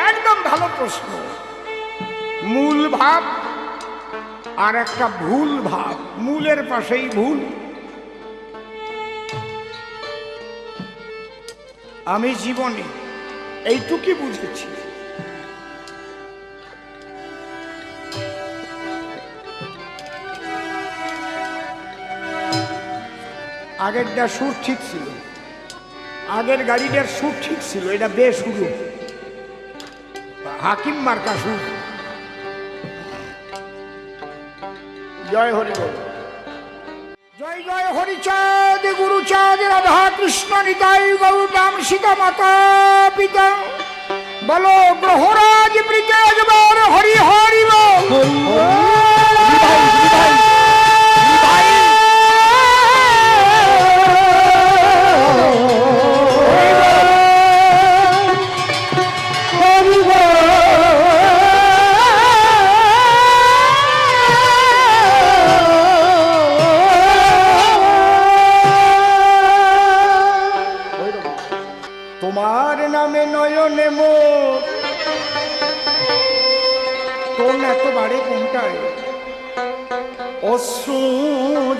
একদম ভালো প্রশ্ন। মূল ভাব আর একটা ভুল ভাব, মূলের পাশেই ভুল। আমি জীবনে এইটুকুই বুঝেছি, আগেরটা সুর ঠিক ছিল, আগের গাড়িটার সুর ঠিক ছিল, এটা বেসুরো হাকিম মার্কা সুর। জয় হরি বল। জয় জয় হরিচাঁদ গুরুচাঁদ রাধা কৃষ্ণ নিতাই গৌরাম সীতা মাতা পিতা। বলো গ্রহরাজ ব্রিগেড বার হরি হরি বল। টোন এত বাড়ে কোনটায়? অশ্রু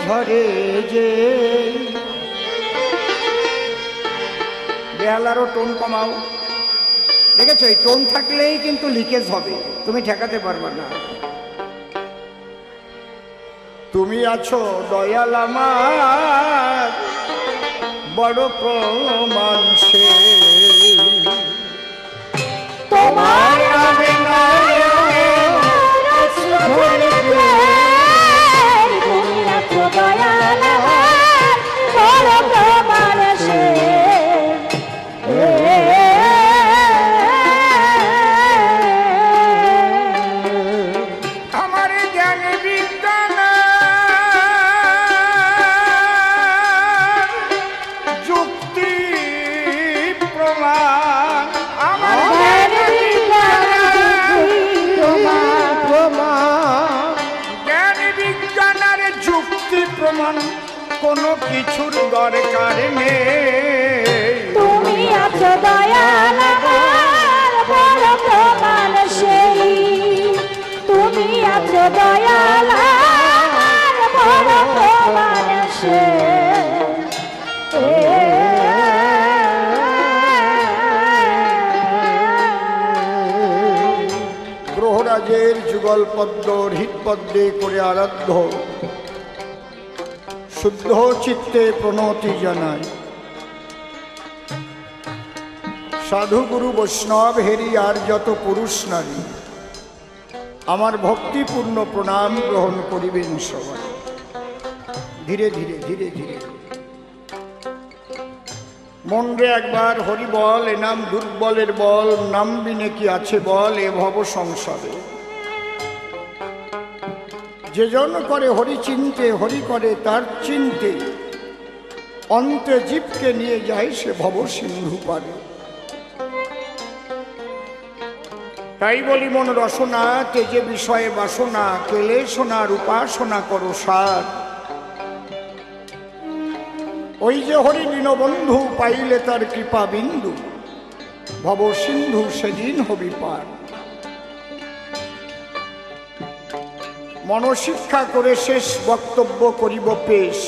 ঝরে যে, বেহালারও টোন কমাও। দেখেছো, এই টোন থাকলেই কিন্তু লিকেজ হবে, তুমি ঠেকাতে পারবে না। তুমি আছো দয়াল আমার বড় প্রমাণ সে, তোমার নামে তুমি আছো দয়াল আমার বড় প্রমাণ সে। আমার জ্ঞান বিজ্ঞান যুক্তি প্রমাণ, আমার জ্ঞান বিজ্ঞানের যুক্তি প্রমাণ কোনো কিছুর দরকার নেই। তুমি আছো দয়াল আমার বড় প্রমাণ সেই, তুমি আছো দয়াল আমার বড় প্রমাণ গ্রহরাজের যুগল পদ্ম হৃৎপদ্মে করে আরাধ্য, শুদ্ধ চিত্তে প্রণতি জানায়। সাধু গুরু বৈষ্ণব হেরি আর যত পুরুষ নারী আমার ভক্তিপূর্ণ প্রণাম গ্রহণ করিবেন সবাই। ধীরে ধীরে ধীরে ধীরে মন রে একবার হরি বল, এ নাম দুর্বলের বল, নাম বিনে কি আছে বল এ ভব সংসারে। যে জন করে হরি চিনতে, হরি করে তার চিনতে, অন্তে জীবকে নিয়ে যায় সে ভব সিন্ধু পারে। তাই বলি মন রসনা তেজে বিষয়ে বাসনা, কেলে সোনার উপাসনা করো সার। ওই যে হরি দীনবন্ধু পাইলে তার কৃপা বিন্দু, ভব সিন্ধু সেদিন হবি পার। মনশিক্ষা করে শেষ বক্তব্য করিব পেশ,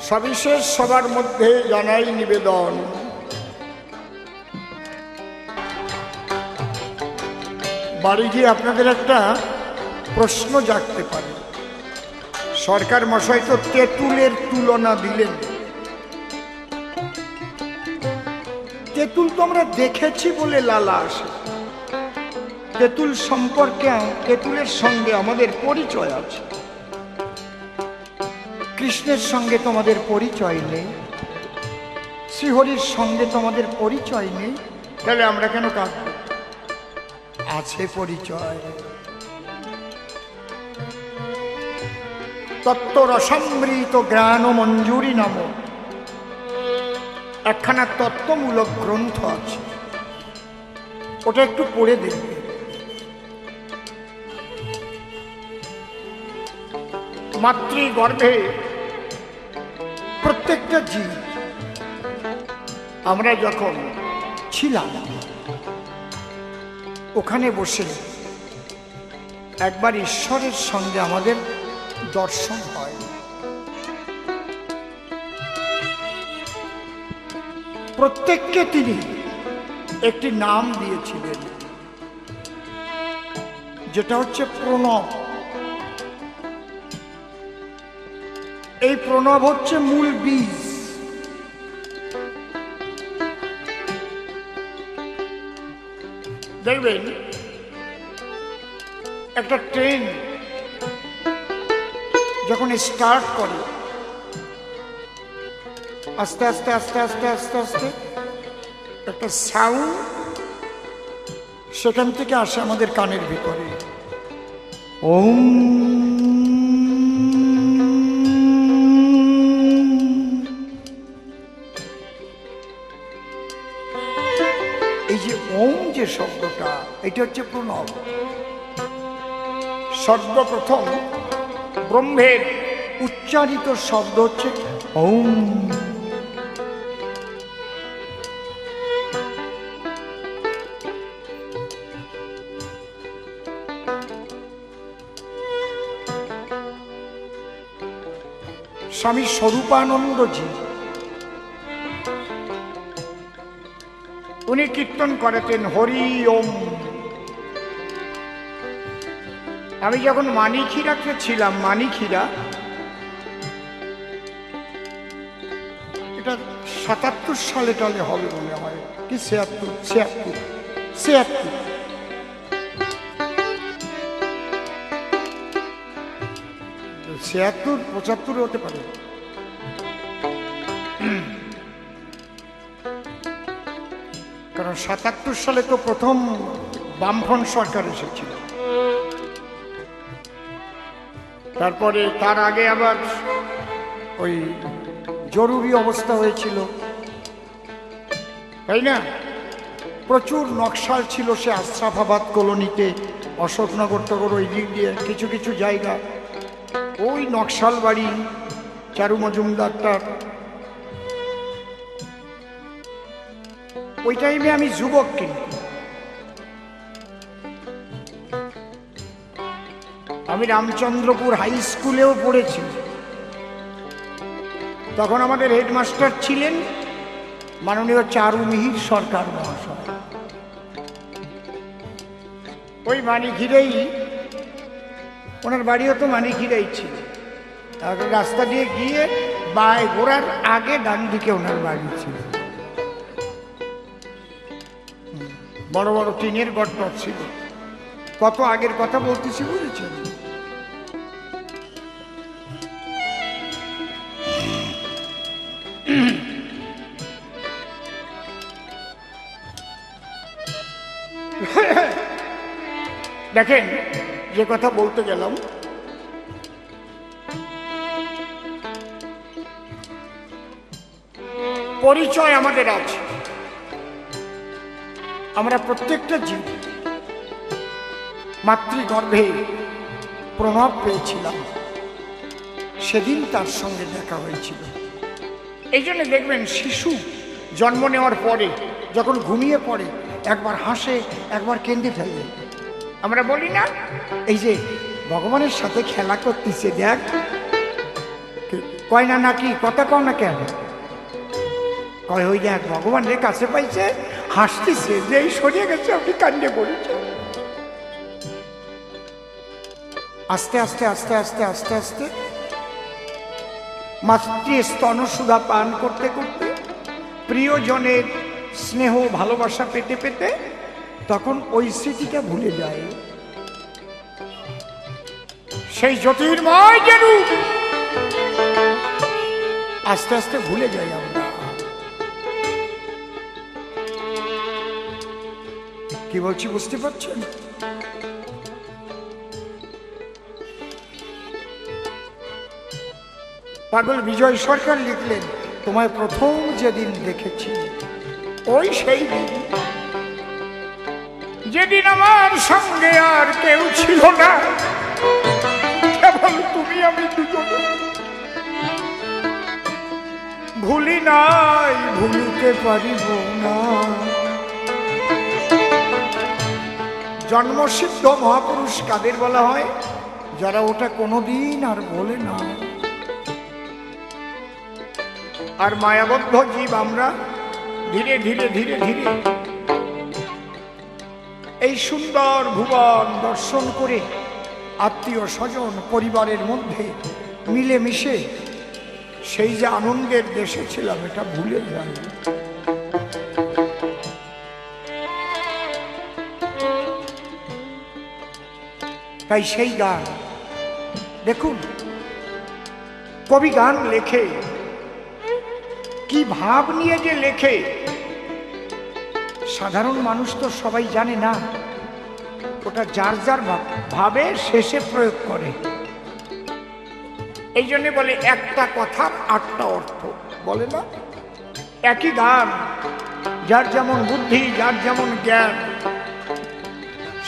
সবিশেষ সবার মধ্যে জানাই নিবেদন। বাড়ি গিয়ে আপনাদের একটা প্রশ্ন জাগতে পারে, সরকার মশাই তো তেঁতুলের তুলনা দিলেন। তেঁতুল তো আমরা দেখেছি বলে লালা আসে, তেঁতুল সম্পর্কে, তেঁতুলের সঙ্গে আমাদের পরিচয় আছে। কৃষ্ণের সঙ্গে তোমাদের পরিচয় নেই, শ্রীহরির সঙ্গে তোমাদের পরিচয় নেই, তাহলে আমরা কেন কাঁদব? আছে পরিচয়। তত্ত্ব রসামৃত জ্ঞান মঞ্জুরি নামক একখানা তত্ত্বমূলক গ্রন্থ আছে, ওটা একটু পড়ে দেখবে। মাতৃগর্ভে প্রত্যেকটা জীব আমরা যখন ছিলাম, ওখানে বসে একবার ঈশ্বরের সঙ্গে আমাদের দর্শন হয়। প্রত্যেককে তিনি একটি নাম দিয়েছিলেন, যেটা হচ্ছে প্রণব। এই প্রণব হচ্ছে মূল বীজ। দেখবেন একটা ট্রেন যখন স্টার্ট করে, আস্তে আস্তে আস্তে আস্তে আস্তে আস্তে একটা সাউন্ড সেখান থেকে আসে আমাদের কানের ভিতরে, ওম। এই যে ওম যে শব্দটা, এটা হচ্ছে প্রণব। সর্বপ্রথম ব্রহ্মের উচ্চারিত শব্দ হচ্ছে ওম। স্বামী স্বরূপানন্দজি, উনি কীর্তন করেছেন হরি ওম। আমি যখন মানিখিরাতে ছিলাম, মানিখিরা, এটা ৭৭ সালে টলে হবে মনে হয়, কি ৭৬, ৭৬, ৭৬, ৭৫ হতে পারে। কারণ ৭৭ সালে তো প্রথম বামফ্রন্ট সরকার এসেছিল, তারপরে তার আগে আবার ওই জরুরি অবস্থা হয়েছিল, তাই না? প্রচুর নকশাল ছিল সে আশরাফাবাদ কলোনিতে, অশোকনগর টগর ওই দিক দিয়ে কিছু কিছু জায়গা, ওই নকশাল বাড়ি চারু মজুমদারটার। ওই টাইমে আমি যুবক, কিন্তু আমি রামচন্দ্রপুর হাই স্কুলেও পড়েছি। তখন আমাদের হেডমাস্টার ছিলেন মাননীয় চারুমিহির সরকার মহাশয়। ওই মানিখিরেই ওনার বাড়িও তো মানিখিরেই ছিল। রাস্তা দিয়ে গিয়ে বাই ঘোরার আগে ডান দিকে ওনার বাড়ি ছিল। বড় বড় টিনের গর্ত ছিল। কত আগের কথা বলতেছি বুঝেছেন? দেখেন, যে কথা বলতে গেলাম, পরিচয় আমাদের আছে। আমরা প্রত্যেকটা জীব মাতৃগর্ভে প্রণব পেয়েছিলাম, সেদিন তার সঙ্গে দেখা হয়েছিল। এই জন্য দেখবেন শিশু জন্ম নেওয়ার পরে যখন ঘুমিয়ে পড়ে একবার হাসে, একবার কেঁদে ফেলে। আমরা বলি না, এই যে ভগবানের সাথে খেলা করতেছে, দেখ, কয় না নাকি, কথা কও না কেন, কয় ওই দেখ ভগবানের কাছে পাইছে, হাসতেছে, যেই সরিয়ে গেছে আপনি কান্দে পড়েছে। আস্তে আস্তে আস্তে আস্তে আস্তে আস্তে মাতৃ স্তনসুধা পান করতে করতে, প্রিয়জনের স্নেহ ভালোবাসা পেতে পেতে তখন ওই স্মৃতিটা ভুলে যায়। সেই জ্যোতির্ময় যে রূপ আস্তে আস্তে ভুলে যাই আমরা। কি বলছি বুঝতে পারছেন? পাগল বিজয় সরকার লিখলেন, তোমায় প্রথম যেদিন দেখেছি ওই সেই দিন, যেদিন আমার সঙ্গে আর কেউ ছিল না, কেবল তুমি আমি দুজনে। ভুলি নাই, ভুলিতে পারিব না। জন্মসিদ্ধ মহাপুরুষ কাদের বলা হয়? যারা ওটা কোনোদিন আর বলে না। আর মায়াবদ্ধ জীব আমরা ধীরে ধীরে ধীরে ধীরে এই সুন্দর ভুবন দর্শন করে আত্মীয় স্বজন পরিবারের মধ্যে মিলেমিশে সেই যে আনন্দের দেশে ছিলাম এটা ভুলে যাই। তাই সেই গান দেখুন, কবি গান লেখে, কি ভাব নিয়ে যে লেখে সাধারণ মানুষ তো সবাই জানে না। ওটা যার যার ভাবে শেষে প্রয়োগ করে। এই জন্য বলে একটা কথার ৮টা অর্থ, বলে না? একই গান, যার যেমন বুদ্ধি, যার যেমন জ্ঞান,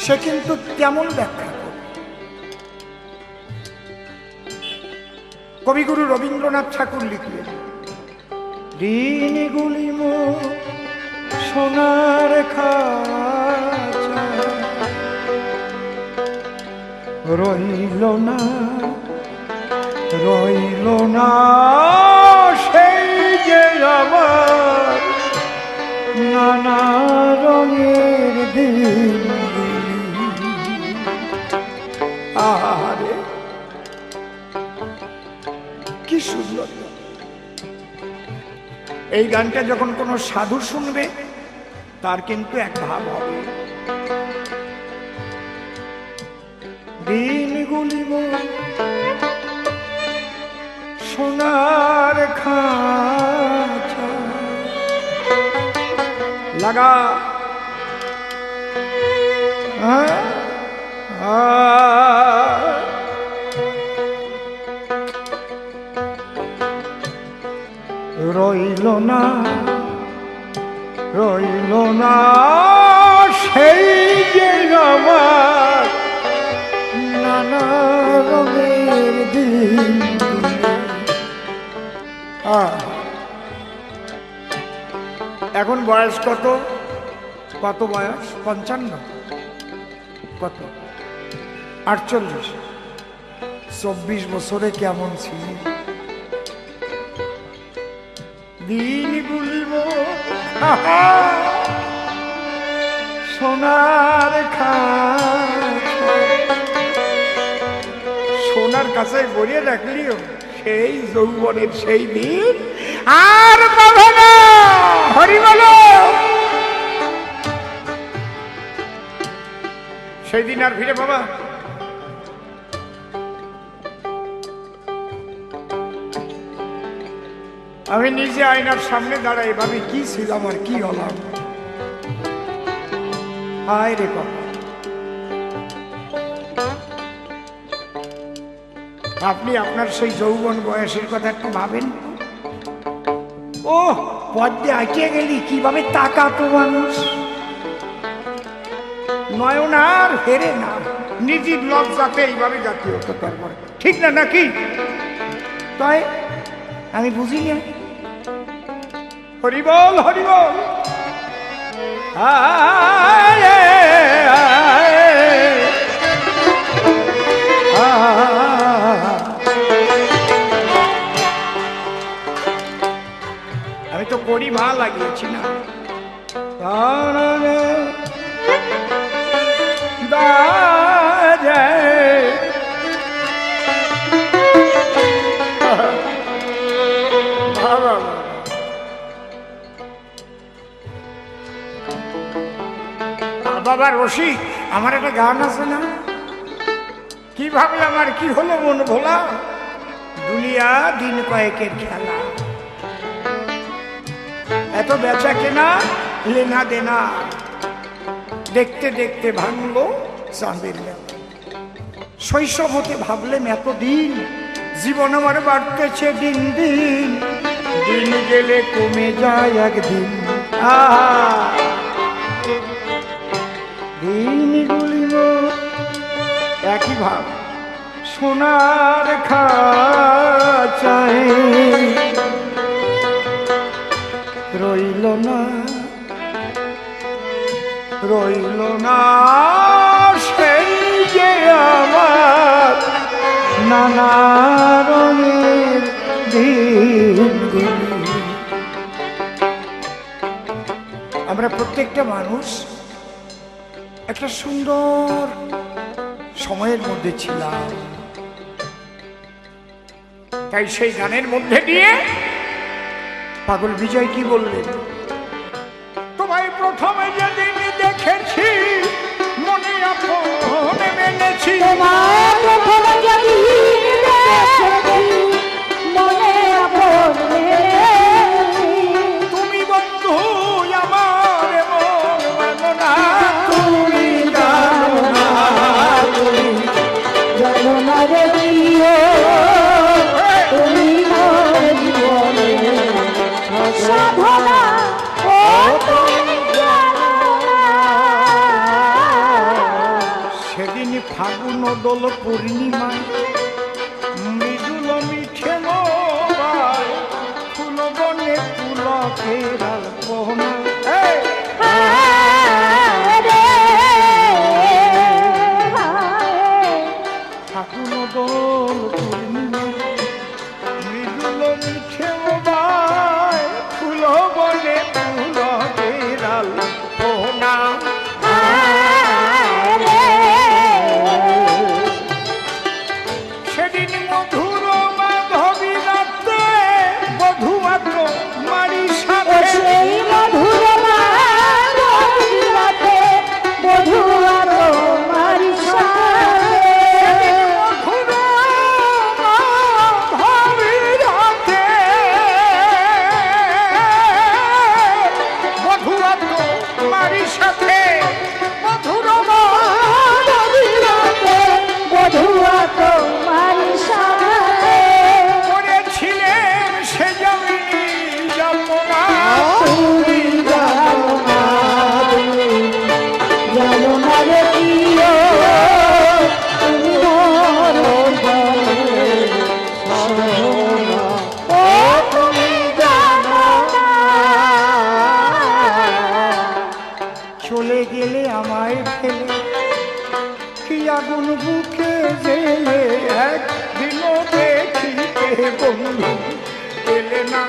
সে কিন্তু তেমন ব্যাখ্যা করে। কবিগুরু রবীন্দ্রনাথ ঠাকুর লিখলেন, দিনগুলি মোর সোনার খাঁচা, রইল না রইল না সেই যে আমার নানা রঙের দিন। আহারে কি সুন্দর! এই গানটা যখন কোনো সাধু শুনবে তার কিন্তু এক ভাব হবে, দিনগুলি সোনার খাঁচা লাগা, রইল না রইল না সেই যে আমার নানা রঙের দিন। এখন বয়স কত? কত বয়স? 55? কত? 48? 24 বছরে কেমন ছিল? দিনগুলি সোনার খাঁচা, সোনার কাছে ভরিয়ে রাখলিও সেই যৌবনের সেই দিন আর পাবে না। হরি বলো, সেই দিন আর ফিরে পাবা? আমি নিজে আয়নার সামনে দাঁড়াই ভাবি কি ছিলাম আর কি হলাম। হায় রে বাবা, আপনি আপনার সেই যৌবন বয়সের কথা একটু ভাবেন। ও পদ্মে আঁকিয়ে গেলি কিভাবে তাকাতো মানুষ, নয়ন আর ফেরে না, নিজের লজ্জাতে এইভাবে জাতীয় হতো। তারপরে ঠিক না নাকি? তাই আমি বুঝি না। হরিবল হরিবল। আমি তো করি মা লাগিয়েছি না। বাবা রসিক, আমার একটা গান আছে না, কি ভাবলাম আর কি হলো মন ভোলা, দুনিয়া দিন কয়েকের খেলা, এত বেচা কেনা লেনা দেনা, দেখতে দেখতে ভাঙলো চাঁদের মেলা। শৈশব হতে ভাবলেন এতদিন, জীবন আমার বাড়তেছে দিন দিন, দিন গেলে কমে যায় একদিন। দিনগুলি একই ভাব সোনার খাঁচায় রইল না রইল না সেই যে আমার নানা রঙের দিনগুলি। আমরা প্রত্যেকটা মানুষ একটা সুন্দর সময়ের মধ্যে ছিলাম, তাই সেই গানের মধ্যে দিয়ে পাগল বিজয় কি বললেন, তোমায় প্রথমে যেদিন দেখেছি মনে আপন মেনেছি, তোমায় প্রথমে যেদিন দেখেছি মনে আপন মেনেছি, তুমি বন্ধু আমার মন মানো না, তুমি জানো না, তুমি জানো না রে প্রিয়, তুমি মোর জীবনের সাধনা, ও তুমি জানো না। সেদিন ফাগুন দোল পূর্ণিমায় মৃদুল মিঠে ফুল বনে পুলকের আলপনা, ফাগুন দোল পূর্ণিমা রে প্রিয় তুমি মোর জীবনের সাধনা ও তুমি জানো না। চলে গেলে আমায় ফেলে কি আগুন বুকে জেলে, একদিনও দেখিতে বন্ধু এলে না।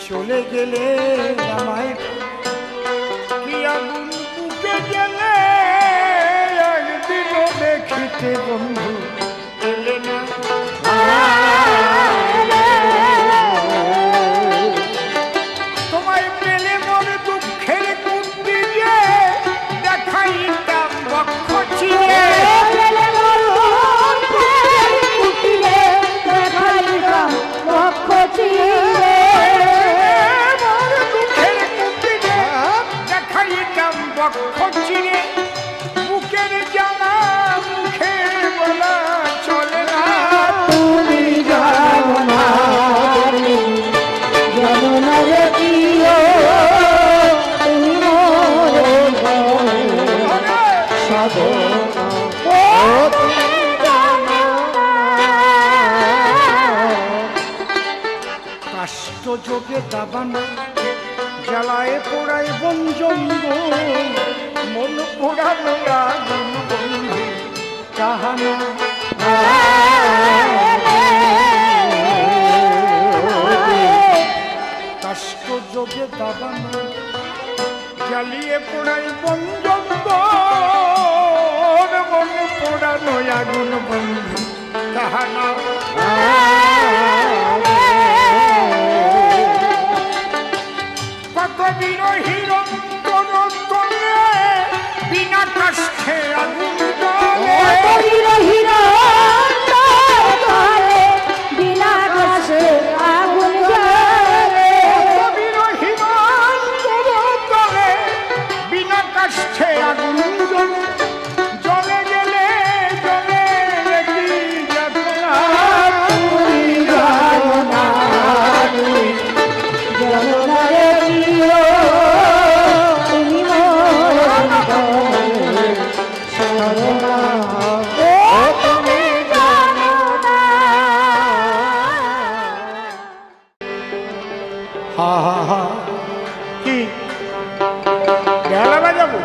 চলে গেলে আমায় কি আগুন বুকে গেলে, একদিনও দেখিতে বন্ধু এলে না। তোমায় পেলে মোর দুঃখের কুন্তি যে দেখাইতাম বক্ষ চিরে। বুকের জানা মুখে বলা চলে না। তুমি জানো না জানো না রে প্রিয় তুমি মোর জীবনের সাধনা ও তুমি জানো না। কাষ্ট যোগে দাবানা জ্বালায় পোড়ায় বন জঙ্গল, মন পোড়ানো আগুন বন্ধু কাহানা। কাষ্ট যোগে দাবানা জ্বালিয়ে পোড়ায় বন জঙ্গল, মন পোড়ানো আগুন বন্ধু কাহানা। কত বিরোহীর অন্তর তলে বিনা কাষ্ঠে আগুন জ্বলে। বিনা কাছে আগুন জ্বলে। কত বিরোহীর অন্তর তলে বিনা কাষ্ঠে আগুন জ্বলে। জ্বলে গেলে জ্বলে কি যাতনা। তুমি জানো না তুমি জানো না রে প্রিয় তুমি মোর জীবনের সাধনা ও তুমি জানো না। হা হা হা কি বেলা বাজাবো?